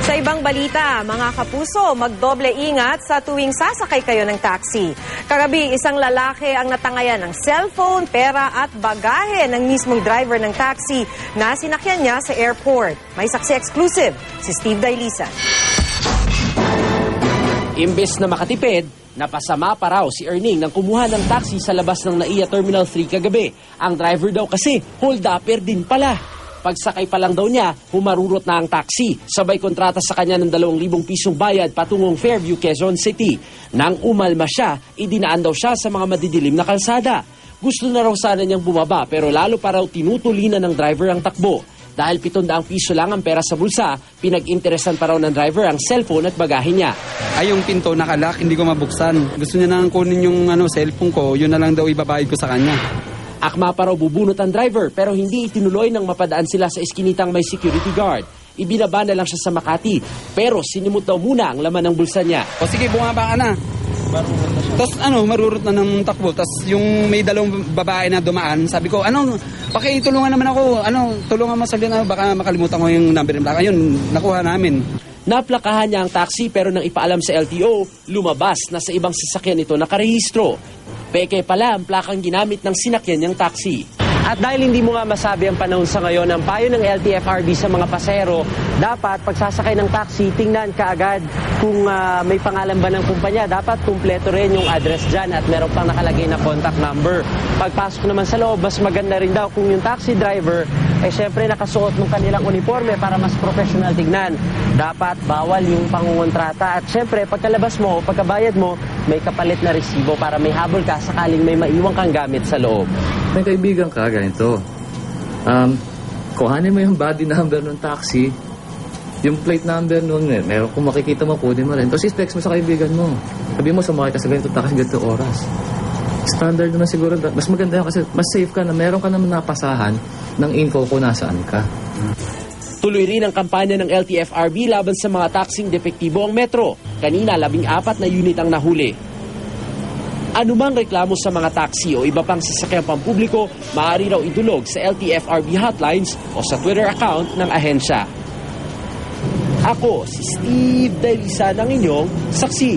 Sa ibang balita, mga kapuso, magdoble ingat sa tuwing sasakay kayo ng taxi. Kagabi, isang lalaki ang natangayan ng cellphone, pera at bagahe ng mismong driver ng taxi na sinakyan niya sa airport. May saksi exclusive, si Steve Dailisa. Imbes na makatipid, napasama pa raw si Erning nang kumuha ng taxi sa labas ng NAIA Terminal 3 kagabi. Ang driver daw kasi, hold-upper din pala. Pagsakay pa lang daw niya, humarurot na ang taxi. Sabay kontrata sa kanya ng 2,000 pisong bayad patungong Fairview, Quezon City. Nang umalma siya, idinaan daw siya sa mga madidilim na kalsada. Gusto na raw sana niyang bumaba pero lalo pa raw tinutulinan ng driver ang takbo. Dahil 700 piso lang ang pera sa bulsa, pinag-interesan pa raw ng driver ang cellphone at bagahe niya. Ay, yung pinto nakalock, hindi ko mabuksan. Gusto niya nang kunin yung cellphone ko, yun na lang daw ibabayad ko sa kanya. Akma pa raw bubunot ang driver pero hindi itinuloy nang mapadaan sila sa eskinitang may security guard. Ibinaba na lang siya sa Makati pero sinimut daw muna ang laman ng bulsa niya. O sige, bumaba ka na. Tapos marurot na ng takbo. Tapos yung may 2 babae na dumaan, sabi ko, pakitulungan naman ako. Tulungan mo sabihin, baka makalimutan ko yung number ng plaka. Ayun, nakuha namin. Naplakahan niya ang taxi pero nang ipaalam sa LTO, lumabas na sa ibang sasakyan ito nakarehistro. Peke pala ang plakang ginamit ng sinakyan niyang taxi. At dahil hindi mo nga masabi ang panahon sa ngayon, ang payo ng LTFRB sa mga pasahero, dapat pagsasakay ng taxi, tingnan kaagad kung may pangalan ba ng kumpanya. Dapat kumpleto rin yung address dyan at meron pang nakalagay na contact number. Pagpasok naman sa loob, mas maganda rin daw kung yung taxi driver syempre nakasuot ng kanilang uniforme para mas professional tignan. Dapat bawal yung pangungontrata at syempre pagkalabas mo, pagkabayad mo, may kapalit na resibo para may habol ka sakaling may maiwang kang gamit sa loob. May kaibigan ka, ganito. Kuhanin mo yung body number ng taxi, yung plate number nun, meron kung makikita mo, kunin mo rin. Tapos i-text mo sa kaibigan mo. Sabi mo, sumakay ka sa ganito taxi, ganito oras. Standard naman siguro. Mas maganda yun kasi mas safe ka na meron ka naman napasahan ng info kung nasaan ka. Tuloy rin ang kampanya ng LTFRB laban sa mga taxing depektibo ang metro. Kanina, 14 na unit ang nahuli. Anumang reklamo sa mga taxi o iba pang sasakyang pampubliko, maaari raw idulog sa LTFRB hotlines o sa Twitter account ng ahensya. Ako, si Steve Dailisa ng inyong saksi.